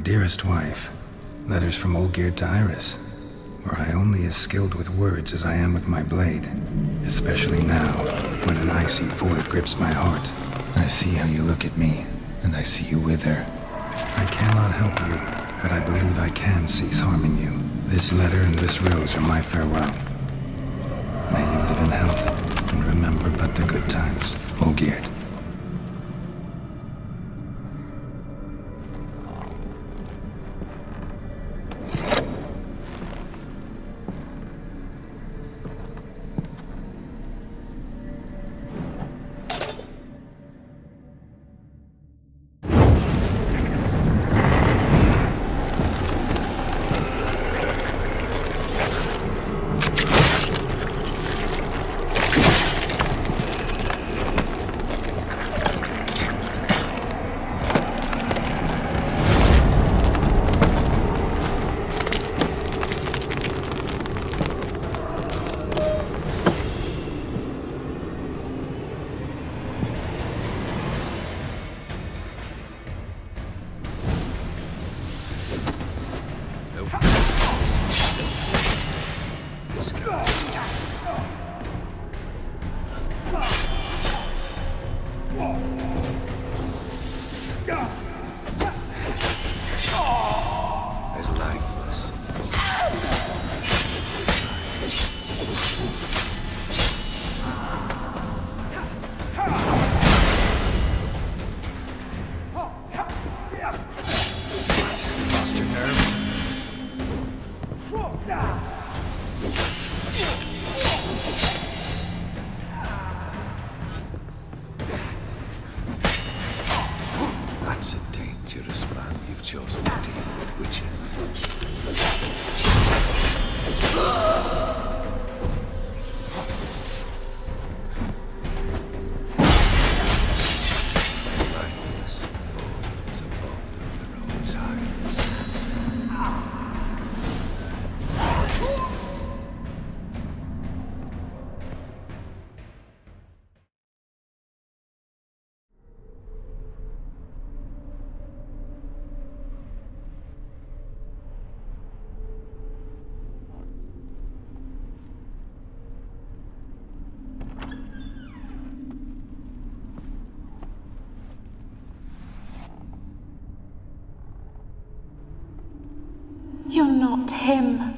dearest wife, letters from Olgierd to Iris, where I only as skilled with words as I am with my blade, especially now, when an icy void grips my heart. I see how you look at me, and I see you wither. I cannot help you, but I believe I can cease harming you. This letter and this rose are my farewell. May you live in health, and remember but the good times, Olgierd. That's a dangerous man you've chosen to deal with, Witcher. His lifeless bones abandoned the roadside. You're not him.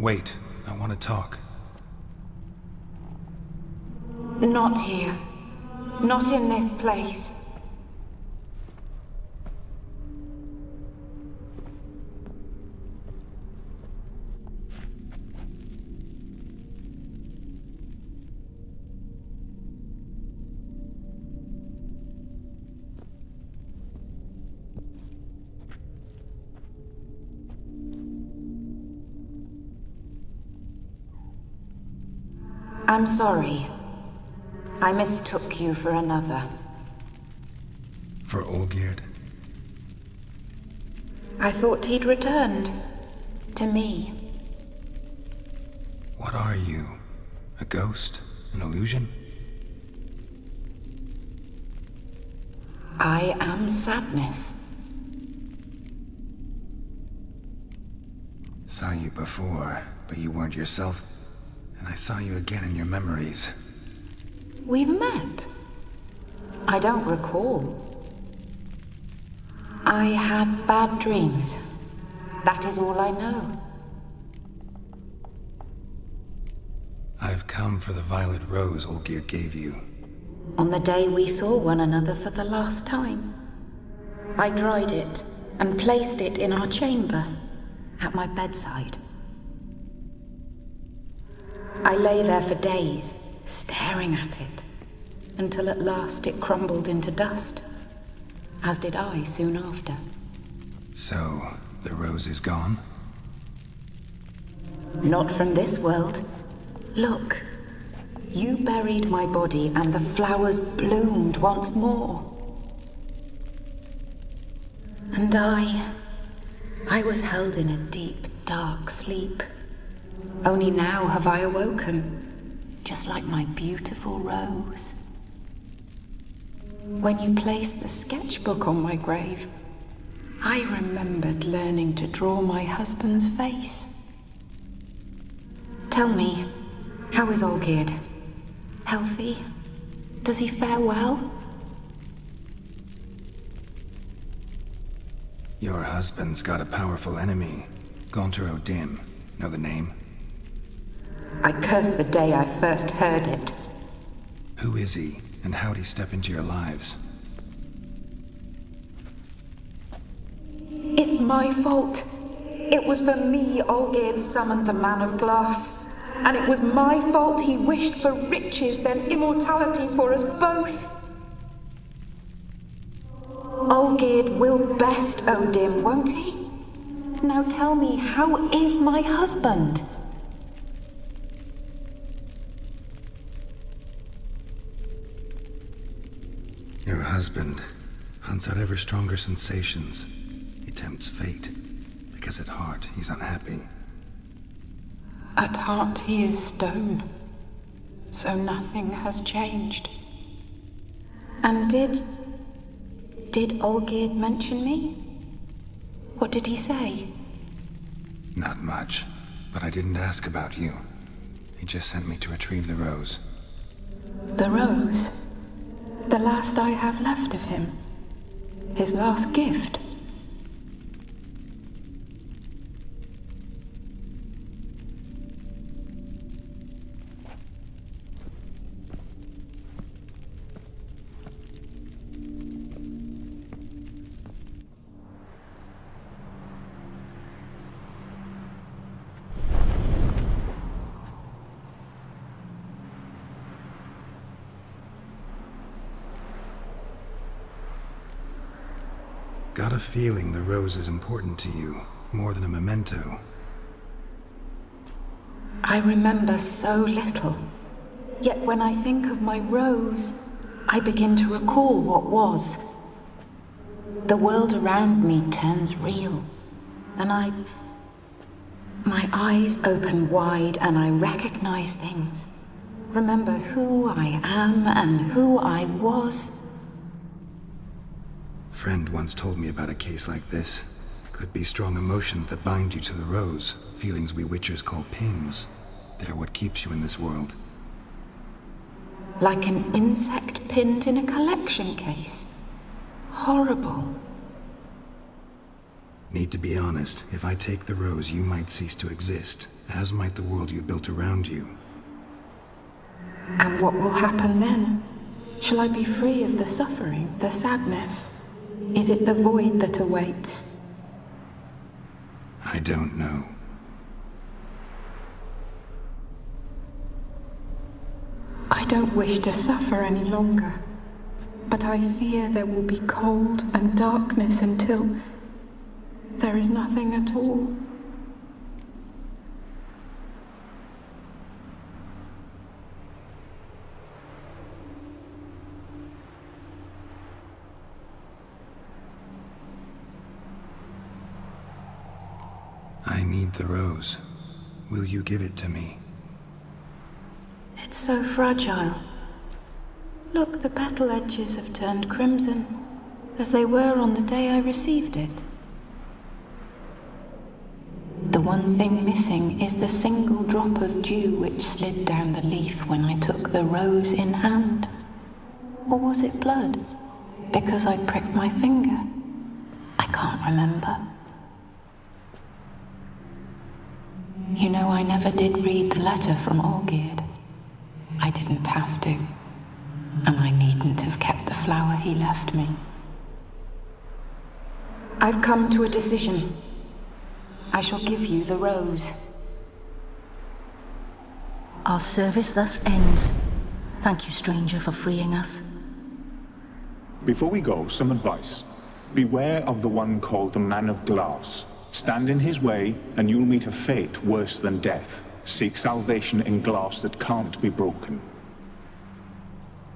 Wait, I want to talk. Not here. Not in this place. I'm sorry. I mistook you for another. For Olgierd? I thought he'd returned. To me. What are you? A ghost? An illusion? I am sadness. Saw you before, but you weren't yourself. And I saw you again in your memories. We've met? I don't recall. I had bad dreams. That is all I know. I've come for the violet rose Olgierd gave you. On the day we saw one another for the last time, I dried it and placed it in our chamber, at my bedside. I lay there for days, staring at it, until at last it crumbled into dust, as did I soon after. So, the rose is gone? Not from this world. Look, you buried my body and the flowers bloomed once more. And I was held in a deep, dark sleep. Only now have I awoken, just like my beautiful rose. When you placed the sketchbook on my grave, I remembered learning to draw my husband's face. Tell me, how is Olgierd? Healthy? Does he fare well? Your husband's got a powerful enemy. Gaunter O'Dim. Know the name? I cursed the day I first heard it. Who is he, and how'd he step into your lives? It's my fault. It was for me Olgierd summoned the Man of Glass. And it was my fault he wished for riches then immortality for us both. Olgierd will best O'Dim, won't he? Now tell me, how is my husband? Your husband hunts out ever stronger sensations. He tempts fate, because at heart he's unhappy. At heart he is stone, so nothing has changed. And did Olgierd mention me? What did he say? Not much, but I didn't ask about you. He just sent me to retrieve the rose. The rose? The last I have left of him? His last gift? Got a feeling the rose is important to you, more than a memento. I remember so little. Yet when I think of my rose, I begin to recall what was. The world around me turns real, and my eyes open wide and I recognize things. Remember who I am and who I was. Friend once told me about a case like this. Could be strong emotions that bind you to the rose, feelings we witchers call pins. They're what keeps you in this world. Like an insect pinned in a collection case. Horrible. Need to be honest, if I take the rose, you might cease to exist, as might the world you built around you. And what will happen then? Shall I be free of the suffering, the sadness? Is it the void that awaits? I don't know. I don't wish to suffer any longer, but I fear there will be cold and darkness until there is nothing at all. I need the rose. Will you give it to me? It's so fragile. Look, the petal edges have turned crimson, as they were on the day I received it. The one thing missing is the single drop of dew which slid down the leaf when I took the rose in hand. Or was it blood? Because I pricked my finger? I can't remember. You know, I never did read the letter from Olgierd. I didn't have to. And I needn't have kept the flower he left me. I've come to a decision. I shall give you the rose. Our service thus ends. Thank you, stranger, for freeing us. Before we go, some advice. Beware of the one called the Man of Glass. Stand in his way, and you'll meet a fate worse than death. Seek salvation in glass that can't be broken.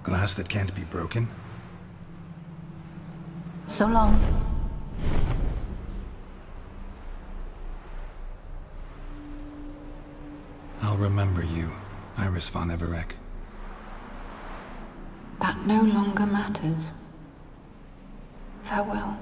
Glass that can't be broken? So long. I'll remember you, Iris von Everec. That no longer matters. Farewell.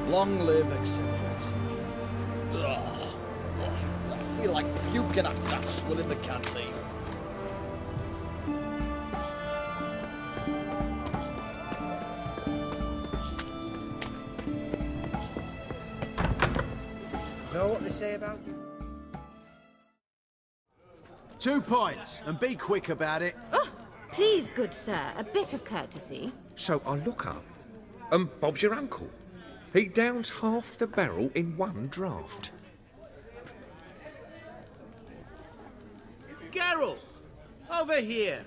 Long live, etc., etc. Ugh. I feel like puking after that swill in the canteen. Know what they say about you? 2 points, and be quick about it. Oh, please, good sir, a bit of courtesy. So I look up, and Bob's your uncle. He downs half the barrel in one draught. Geralt! Over here!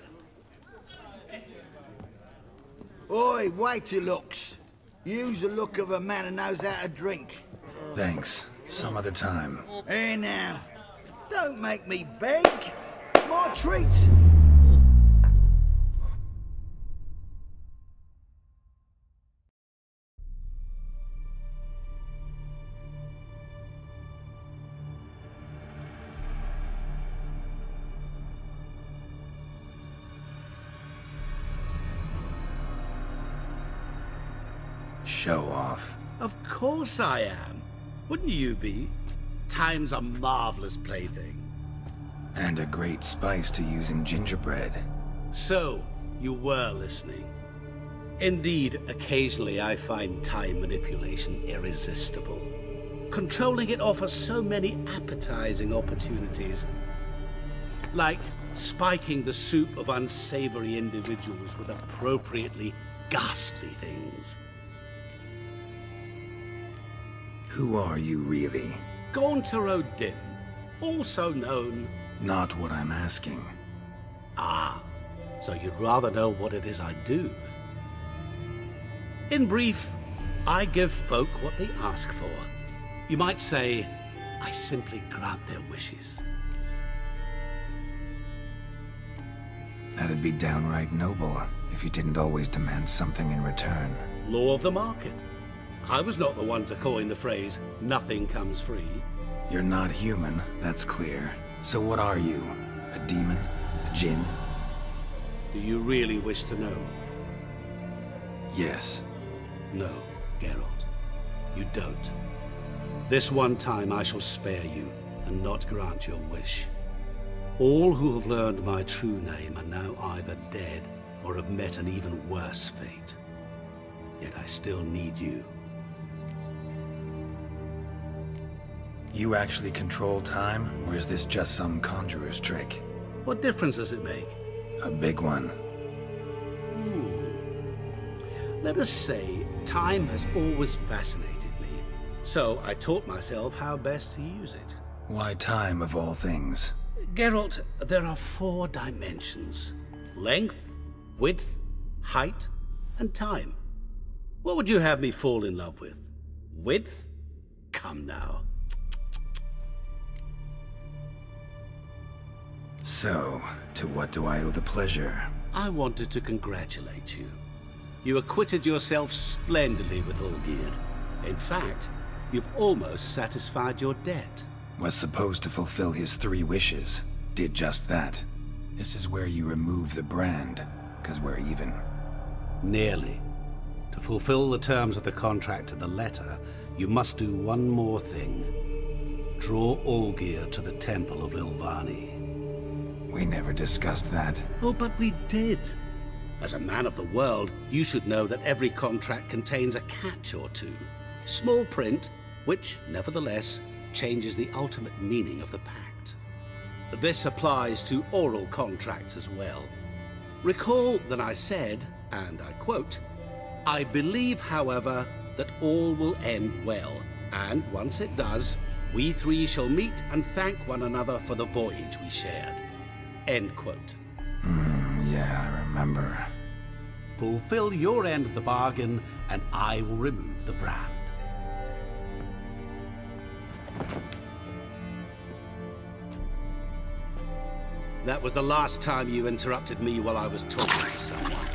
Oi, wait your looks. Use the look of a man who knows how to drink. Thanks. Some other time. Hey now, don't make me beg. My treat. Show off. Of course I am. Wouldn't you be? Time's a marvelous plaything. And a great spice to use in gingerbread. So, you were listening. Indeed, occasionally I find time manipulation irresistible. Controlling it offers so many appetizing opportunities. Like spiking the soup of unsavory individuals with appropriately ghastly things. Who are you, really? Gaunter O'Din, also known... Not what I'm asking. Ah, so you'd rather know what it is I do. In brief, I give folk what they ask for. You might say, I simply grant their wishes. That'd be downright noble if you didn't always demand something in return. Law of the market. I was not the one to coin the phrase, nothing comes free. You're not human, that's clear. So what are you? A demon? A djinn? Do you really wish to know? Yes. No, Geralt. You don't. This one time I shall spare you, and not grant your wish. All who have learned my true name are now either dead, or have met an even worse fate. Yet I still need you. You actually control time, or is this just some conjurer's trick? What difference does it make? A big one. Let us say, time has always fascinated me. So I taught myself how best to use it. Why time, of all things? Geralt, there are 4 dimensions. Length, width, height, and time. What would you have me fall in love with? Width? Come now. So, to what do I owe the pleasure? I wanted to congratulate you. You acquitted yourself splendidly with Olgierd. In fact, you've almost satisfied your debt. Was supposed to fulfill his 3 wishes. Did just that. This is where you remove the brand, 'cause we're even. Nearly. To fulfill the terms of the contract to the letter, you must do one more thing. Draw Olgierd to the Temple of Lilvani. We never discussed that. Oh, but we did. As a man of the world, you should know that every contract contains a catch or two. Small print, which, nevertheless, changes the ultimate meaning of the pact. This applies to oral contracts as well. Recall that I said, and I quote, "I believe, however, that all will end well, and once it does, we 3 shall meet and thank one another for the voyage we shared." End quote. Yeah, I remember. Fulfill your end of the bargain, and I will remove the brand. That was the last time you interrupted me while I was talking to someone.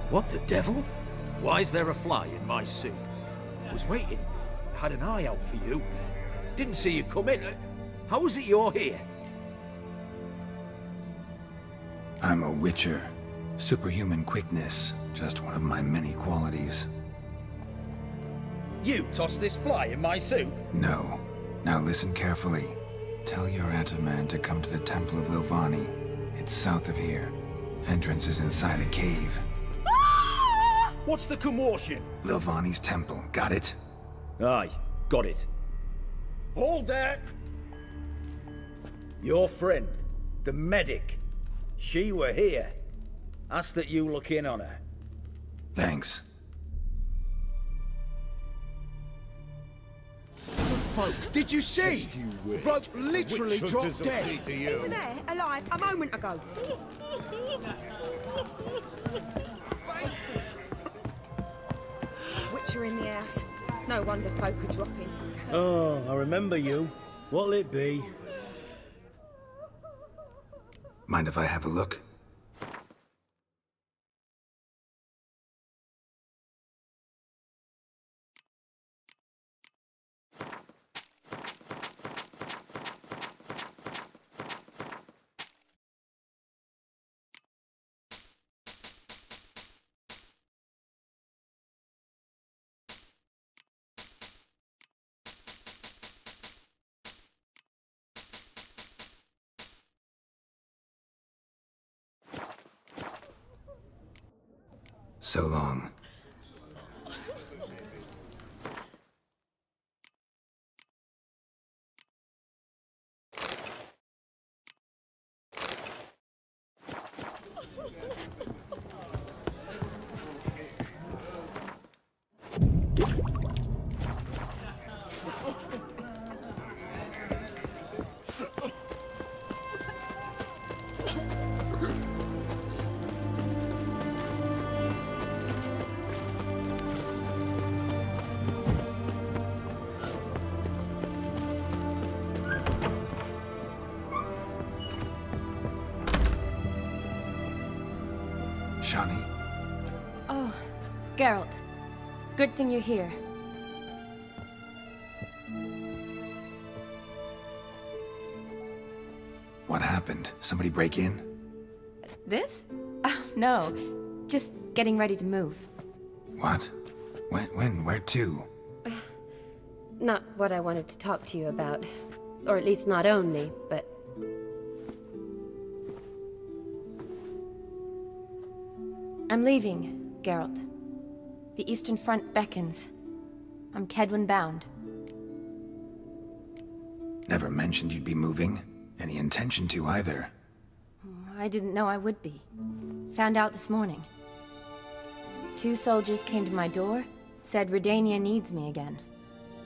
What the devil? Why is there a fly in my soup? I was waiting. Had an eye out for you. Didn't see you come in. How is it you're here? I'm a witcher. Superhuman quickness. Just one of my many qualities. You tossed this fly in my soup? No. Now listen carefully. Tell your Ataman to come to the Temple of Lilvani. It's south of here. Entrance is inside a cave. What's the commotion? Lilvani's temple. Got it? Aye, got it. Hold there! Your friend, the medic, she were here. Ask that you look in on her. Thanks. Did you see? The bloke literally dropped dead. He was there, alive, a moment ago. Witcher in the house. No wonder folk are dropping. Oh, I remember you. What'll it be? Mind if I have a look? So long. Shani? Oh, Geralt. Good thing you're here. What happened? Somebody break in? This? Oh, no. Just getting ready to move. What? When? Where to? Not what I wanted to talk to you about. Or at least not only, but... I'm leaving, Geralt. The Eastern Front beckons. I'm Kedwin bound. Never mentioned you'd be moving. Any intention to either. I didn't know I would be. Found out this morning. 2 soldiers came to my door, said Redania needs me again.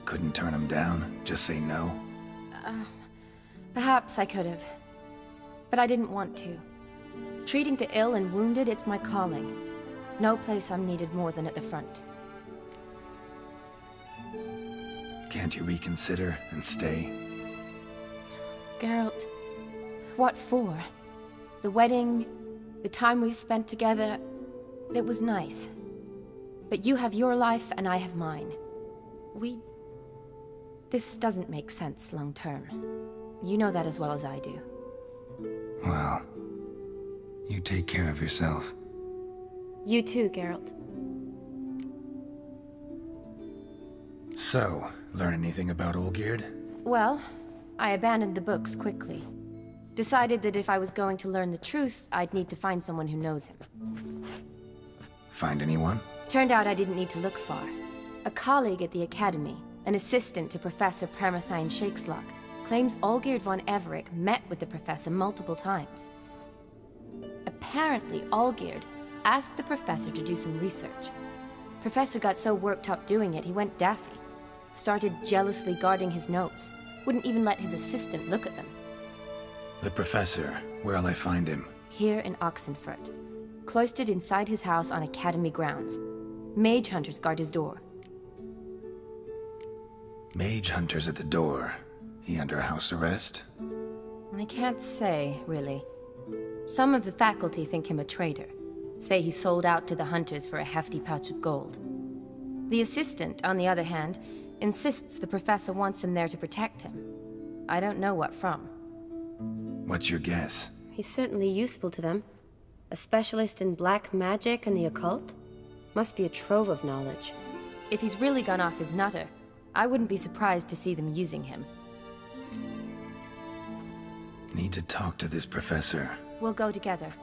Couldn't turn them down? Just say no? Perhaps I could have. But I didn't want to. Treating the ill and wounded, it's my calling. No place I'm needed more than at the front. Can't you reconsider and stay? Geralt, what for? The wedding, the time we've spent together, it was nice. But you have your life and I have mine. This doesn't make sense long term. You know that as well as I do. Well, you take care of yourself. You too, Geralt. So, learn anything about Olgierd? Well, I abandoned the books quickly. Decided that if I was going to learn the truth, I'd need to find someone who knows him. Find anyone? Turned out I didn't need to look far. A colleague at the Academy, an assistant to Professor Permathine Shakeslock, claims Olgierd von Everec met with the professor multiple times. Apparently, Olgierd asked the professor to do some research. Professor got so worked up doing it, he went daffy. Started jealously guarding his notes. Wouldn't even let his assistant look at them. The professor, where'll I find him? Here in Oxenfurt. Cloistered inside his house on Academy grounds. Mage hunters guard his door. Mage hunters at the door. He under house arrest? I can't say, really. Some of the faculty think him a traitor. Say he sold out to the hunters for a hefty pouch of gold. The assistant, on the other hand, insists the professor wants him there to protect him. I don't know what from. What's your guess? He's certainly useful to them. A specialist in black magic and the occult? Must be a trove of knowledge. If he's really gone off his nutter, I wouldn't be surprised to see them using him. Need to talk to this professor. We'll go together.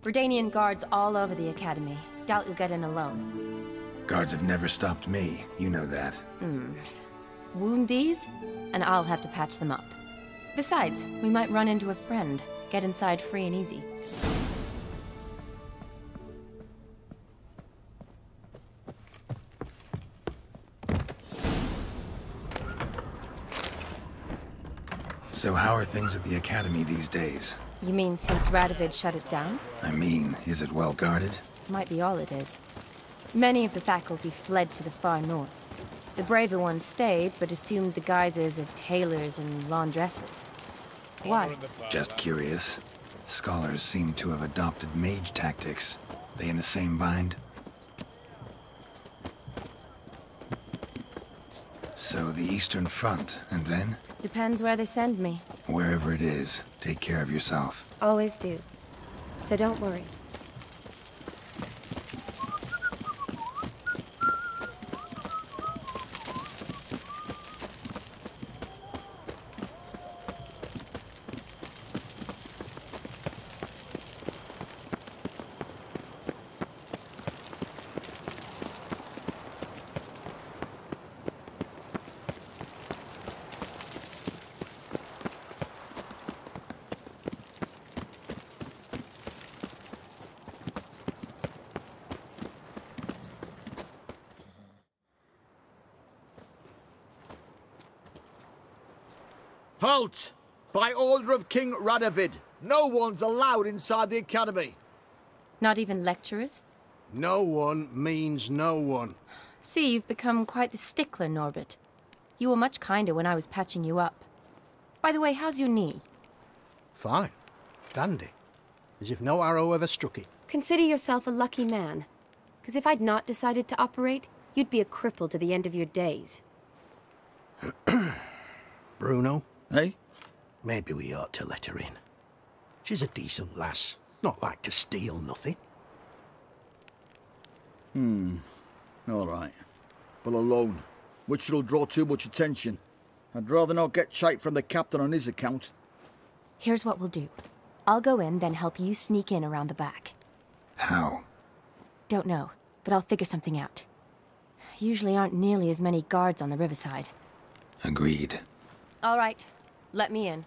Redanian guards all over the Academy. Doubt you'll get in alone. Guards have never stopped me, you know that. Wound these, and I'll have to patch them up. Besides, we might run into a friend. Get inside free and easy. So how are things at the Academy these days? You mean since Radovid shut it down? I mean, is it well guarded? Might be all it is. Many of the faculty fled to the far north. The braver ones stayed, but assumed the guises of tailors and laundresses. Why? Just curious. Scholars seem to have adopted mage tactics. They in the same bind? So the Eastern Front, and then? Depends where they send me. Wherever it is, take care of yourself. Always do. So don't worry. Halt! By order of King Radovid, no one's allowed inside the Academy. Not even lecturers? No one means no one. See, you've become quite the stickler, Norbert. You were much kinder when I was patching you up. By the way, how's your knee? Fine. Dandy. As if no arrow ever struck it. Consider yourself a lucky man. Because if I'd not decided to operate, you'd be a cripple to the end of your days. Bruno? Eh? Maybe we ought to let her in. She's a decent lass. Not like to steal nothing. All right. But alone, which will draw too much attention. I'd rather not get shite from the captain on his account. Here's what we'll do. I'll go in, then help you sneak in around the back. How? Don't know, but I'll figure something out. Usually aren't nearly as many guards on the riverside. Agreed. All right, let me in.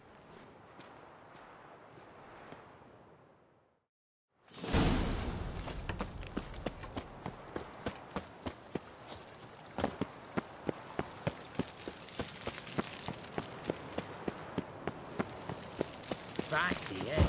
Spicy, eh?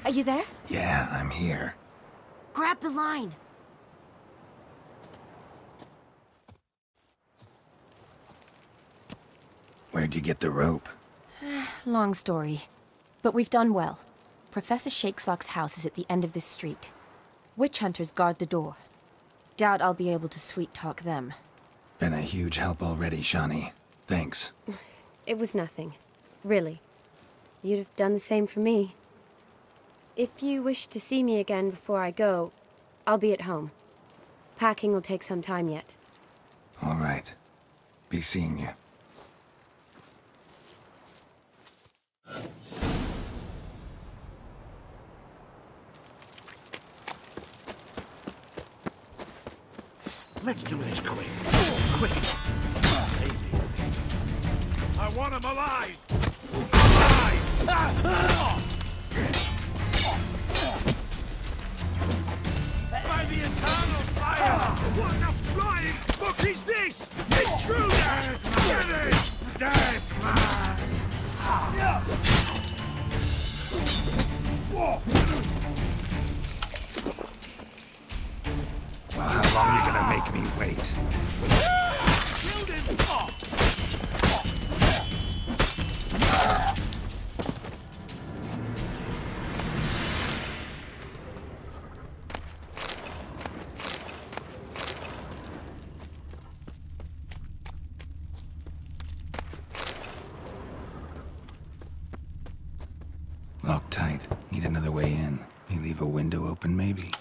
Are you there? Yeah, I'm here. Grab the line. Where'd you get the rope? Long story. But we've done well. Professor Shakeslock's house is at the end of this street. Witch hunters guard the door. Doubt I'll be able to sweet-talk them. Been a huge help already, Shani. Thanks. It was nothing. Really. You'd have done the same for me. If you wish to see me again before I go, I'll be at home. Packing will take some time yet. All right. Be seeing you. Let's do this quick. Quick. I want him alive! By the eternal fire! What the flying fuck is this? Intruder! Get it! Dead man! Well, how long are you gonna make me wait? Killed him! Locked tight. Need another way in. You leave a window open, maybe?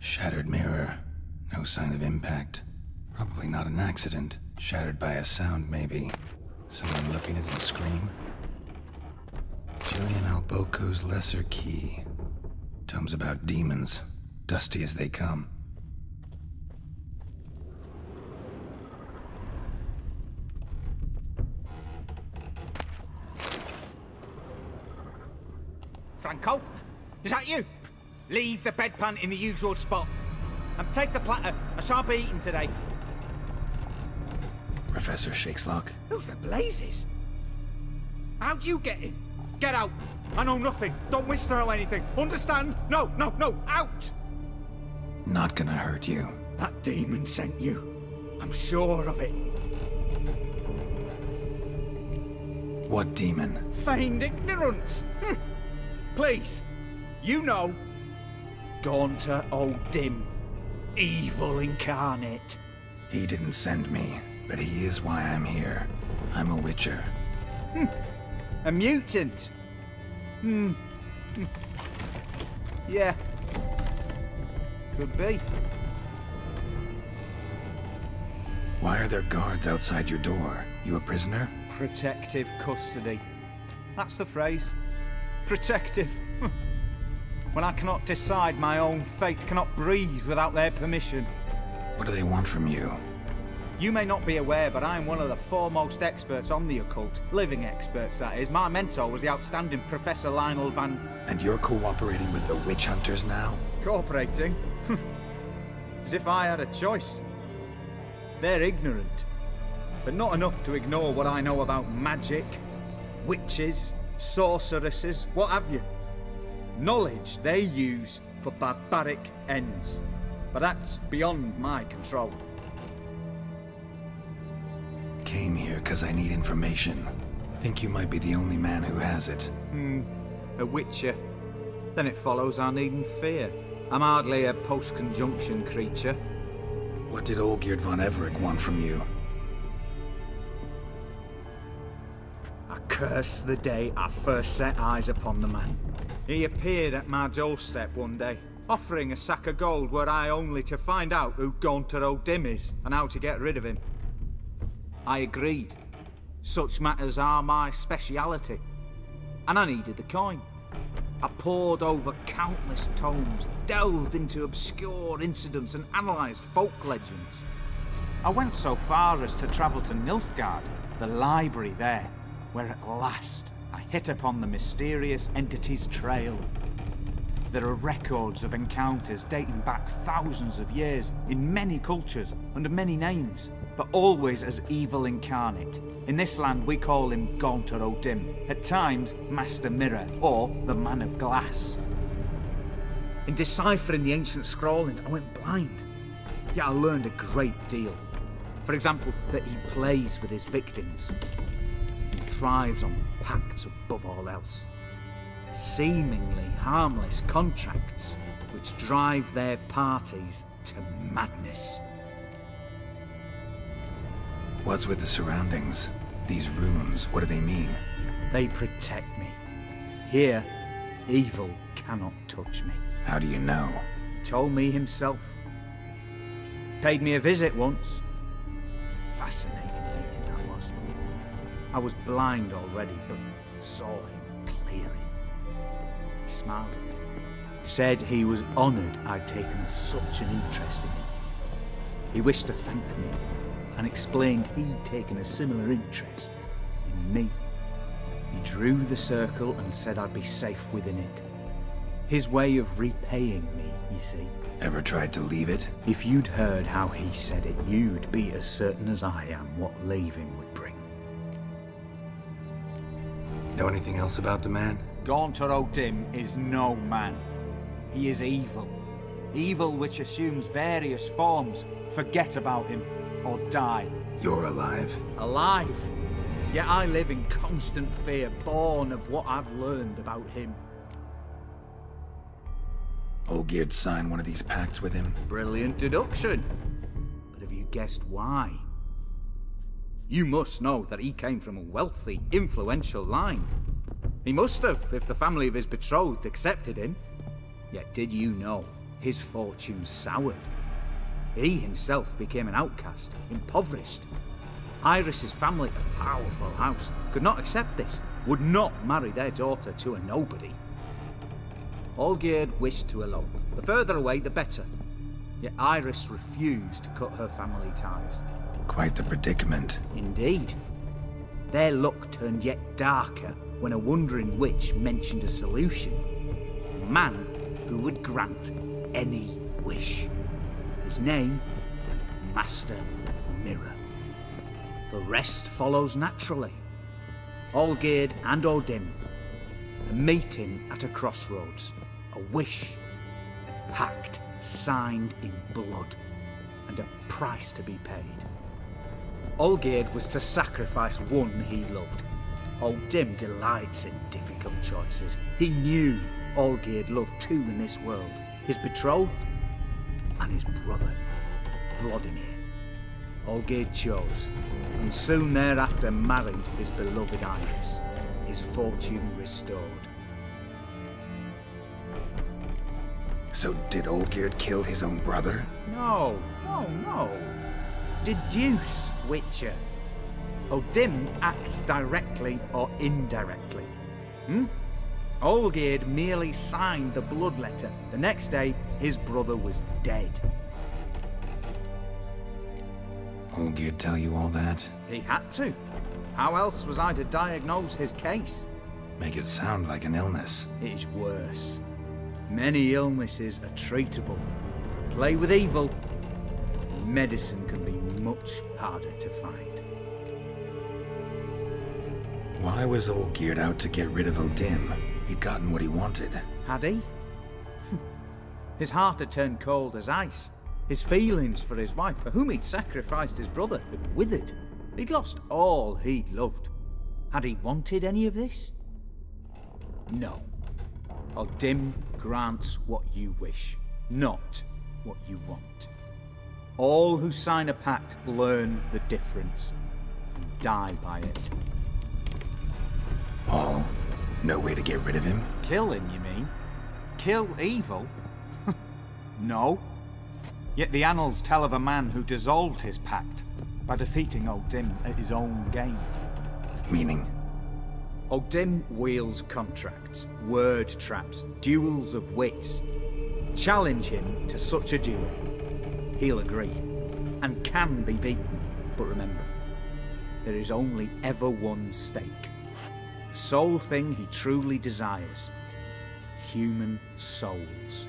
Shattered mirror. No sign of impact. Probably not an accident. Shattered by a sound, maybe. Someone looking at it scream? Jillian Alboco's Lesser Key. Tomes about demons. Dusty as they come. Franco? Is that you? Leave the bedpan in the usual spot. And take the platter. I shan't be eating today. Professor Shakeslock? Who the blazes? How'd you get in? Get out. I know nothing. Don't wish to know anything. Understand? No, no, no, out! Not gonna hurt you. That demon sent you. I'm sure of it. What demon? Feigned ignorance. Please, you know. Gaunter O'Dim. Evil incarnate. He didn't send me, but he is why I'm here. I'm a witcher. A mutant. Yeah. Could be. Why are there guards outside your door? You a prisoner? Protective custody. That's the phrase. Protective. When I cannot decide my own fate, cannot breathe without their permission. What do they want from you? You may not be aware, but I'm one of the foremost experts on the occult. Living experts, that is. My mentor was the outstanding Professor Lionel Van... And you're cooperating with the witch hunters now? Cooperating? As if I had a choice. They're ignorant, but not enough to ignore what I know about magic, witches, sorceresses, what have you. Knowledge they use for barbaric ends, but that's beyond my control. Came here because I need information. Think you might be the only man who has it. A witcher. Then it follows I needn't fear. I'm hardly a post-conjunction creature. What did Olgierd von Everec want from you? I curse the day I first set eyes upon the man. He appeared at my doorstep one day, offering a sack of gold were I only to find out who Gaunter O'Dim is and how to get rid of him. I agreed. Such matters are my speciality. And I needed the coin. I pored over countless tomes, delved into obscure incidents and analysed folk legends. I went so far as to travel to Nilfgaard, the library there, where at last I hit upon the mysterious entity's trail. There are records of encounters dating back thousands of years in many cultures under many names, but always as evil incarnate. In this land we call him Gaunter O'Dim, at times Master Mirror or the Man of Glass. In deciphering the ancient scrawlings I went blind, yet I learned a great deal. For example, that he plays with his victims and thrives on pacts above all else. Seemingly harmless contracts which drive their parties to madness. What's with the surroundings? These runes, what do they mean? They protect me. Here, evil cannot touch me. How do you know? He told me himself. Paid me a visit once. Fascinating meeting that was. I was blind already, but saw him clearly. He smiled at me. Said he was honoured I'd taken such an interest in him. He wished to thank me, and explained he'd taken a similar interest in me. He drew the circle and said I'd be safe within it. His way of repaying me, you see. Ever tried to leave it? If you'd heard how he said it, you'd be as certain as I am what leaving would bring. Know anything else about the man? Gaunter O'Dim is no man. He is evil. Evil which assumes various forms. Forget about him, or die. You're alive. Alive? Yet I live in constant fear, born of what I've learned about him. Olgierd signed one of these pacts with him? Brilliant deduction. But have you guessed why? You must know that he came from a wealthy, influential line. He must have, if the family of his betrothed accepted him. Yet did you know his fortune soured? He himself became an outcast, impoverished. Iris's family, a powerful house, could not accept this, would not marry their daughter to a nobody. Olgierd wished to elope. The further away, the better. Yet Iris refused to cut her family ties. Quite the predicament. Indeed. Their luck turned yet darker when a wandering witch mentioned a solution. A man who would grant any wish. His name, Master Mirror. The rest follows naturally. Olgierd and O'Dim. A meeting at a crossroads. A wish. A pact signed in blood. And a price to be paid. Olgierd was to sacrifice one he loved. Old Dim delights in difficult choices. He knew Olgierd loved two in this world. His betrothed and his brother, Vladimir. Olgierd chose, and soon thereafter married his beloved Iris, his fortune restored. So did Olgierd kill his own brother? No. Deduce, Witcher. Dim acts directly or indirectly. Olgierd merely signed the blood letter. The next day, his brother was dead. Olgierd tell you all that? He had to. How else was I to diagnose his case? Make it sound like an illness. It is worse. Many illnesses are treatable. But play with evil, medicine can be much harder to find. Why was Olgierd out to get rid of O'Dim? He'd gotten what he wanted. Had he? His heart had turned cold as ice. His feelings for his wife, for whom he'd sacrificed his brother, had withered. He'd lost all he'd loved. Had he wanted any of this? No. O'Dim grants what you wish, not what you want. All who sign a pact learn the difference and die by it. All? No way to get rid of him? Kill him, you mean? Kill evil? No. Yet the annals tell of a man who dissolved his pact by defeating O'Dim at his own game. Meaning? O'Dim wields contracts, word traps, duels of wits. Challenge him to such a duel. He'll agree, and can be beaten. But remember, there is only ever one stake. The sole thing he truly desires. Human souls.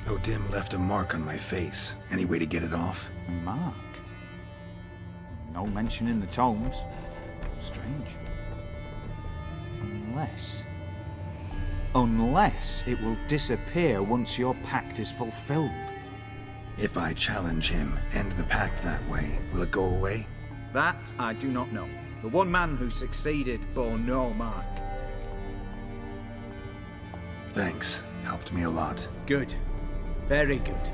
O'Dim left a mark on my face. Any way to get it off? A mark? No mention in the tomes. Strange. Unless it will disappear once your pact is fulfilled. If I challenge him, end the pact that way, will it go away? That I do not know. The one man who succeeded bore no mark. Thanks. Helped me a lot. Good. Very good.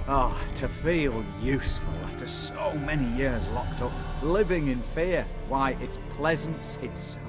Oh, to feel useful after so many years locked up, living in fear. Why, it's pleasance itself.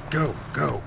Go, go.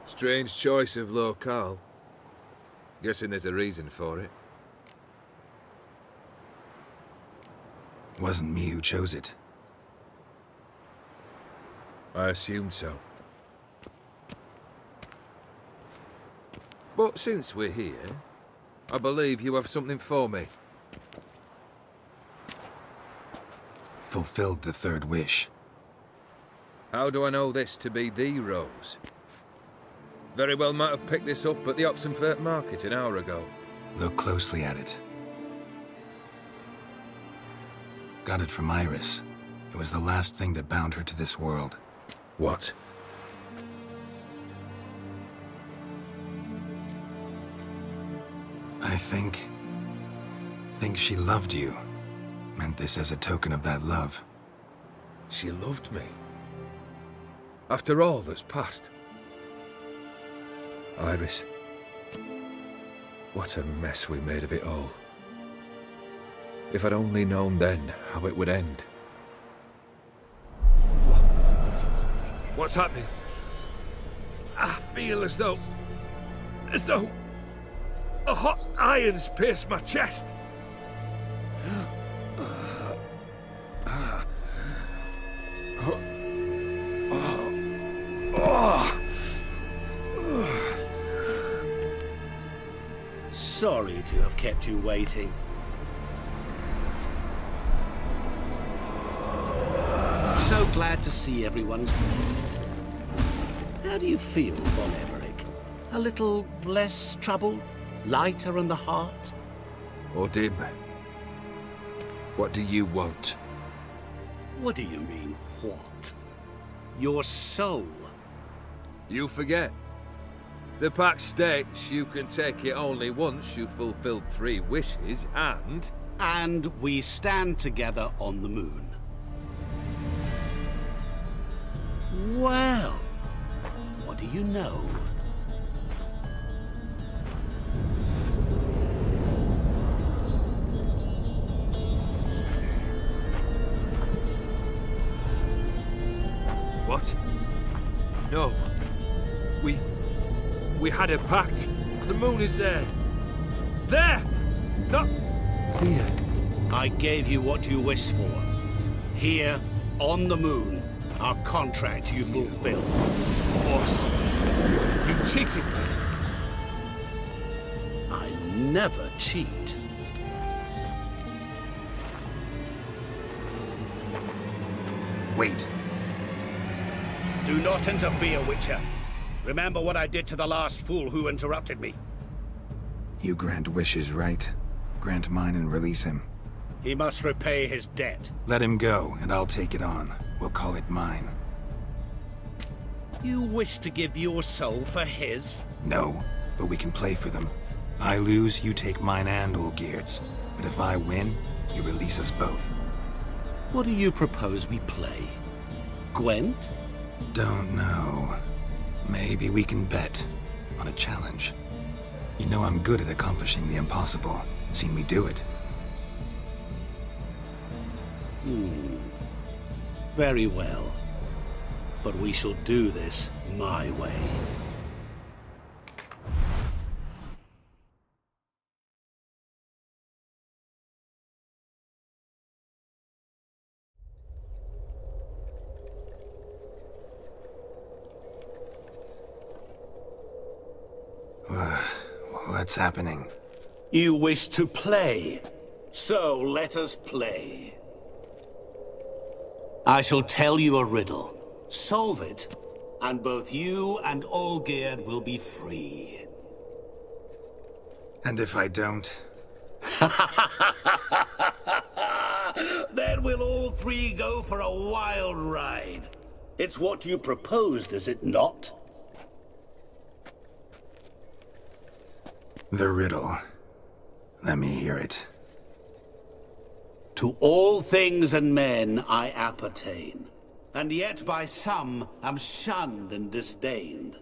Strange choice of locale. Guessing there's a reason for it. Wasn't me who chose it. I assumed so. But since we're here, I believe you have something for me. Fulfilled the third wish. How do I know this to be the rose? Very well might have picked this up at the Oxenfurt market an hour ago. Look closely at it. Got it from Iris. It was the last thing that bound her to this world. What? I think she loved you. Meant this as a token of that love. She loved me? After all that's passed? Iris, what a mess we made of it all. If I'd only known then how it would end. What's happening? I feel as though a hot iron's pierced my chest. Sorry to have kept you waiting. So glad to see everyone's moved. How do you feel, Von Emmerich? A little less troubled? Lighter in the heart? Odim, what do you want? What do you mean, what? Your soul. You forget. The pact states you can take it only once you've fulfilled 3 wishes, and... And we stand together on the moon. Well, what do you know? What? No. We had a pact. The moon is there. There! Not here. I gave you what you wished for. Here, on the moon, our contract you fulfilled. Awesome. You cheated me. I never cheat. Wait. Do not interfere, Witcher. Remember what I did to the last fool who interrupted me. You grant wishes, right? Grant mine and release him. He must repay his debt. Let him go, and I'll take it on. We'll call it mine. You wish to give your soul for his? No, but we can play for them. I lose, you take mine and Olgierd's. But if I win, you release us both. What do you propose we play? Gwent? Don't know. Maybe we can bet on a challenge. You know I'm good at accomplishing the impossible. Seen me do it. Very well. But we shall do this my way. What's happening? You wish to play, so let us play. I shall tell you a riddle. Solve it, and both you and Olgierd will be free. And if I don't? Then we'll all three go for a wild ride. It's what you proposed, is it not? The riddle. Let me hear it. To all things and men I appertain, and yet by some am shunned and disdained.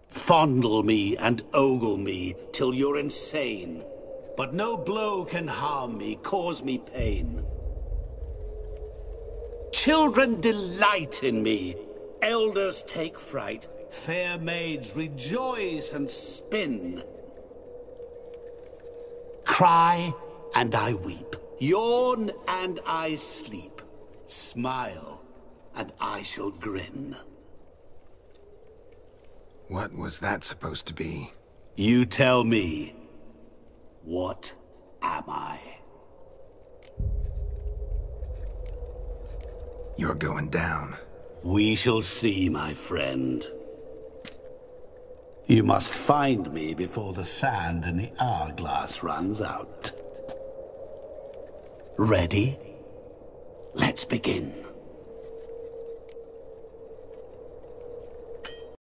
Fondle me and ogle me till you're insane, but no blow can harm me, cause me pain. Children delight in me, elders take fright, fair maids rejoice and spin. Cry and I weep, yawn and I sleep, smile and I shall grin. What was that supposed to be? You tell me, what am I? You're going down. We shall see, my friend. You must find me before the sand in the hourglass runs out. Ready? Let's begin.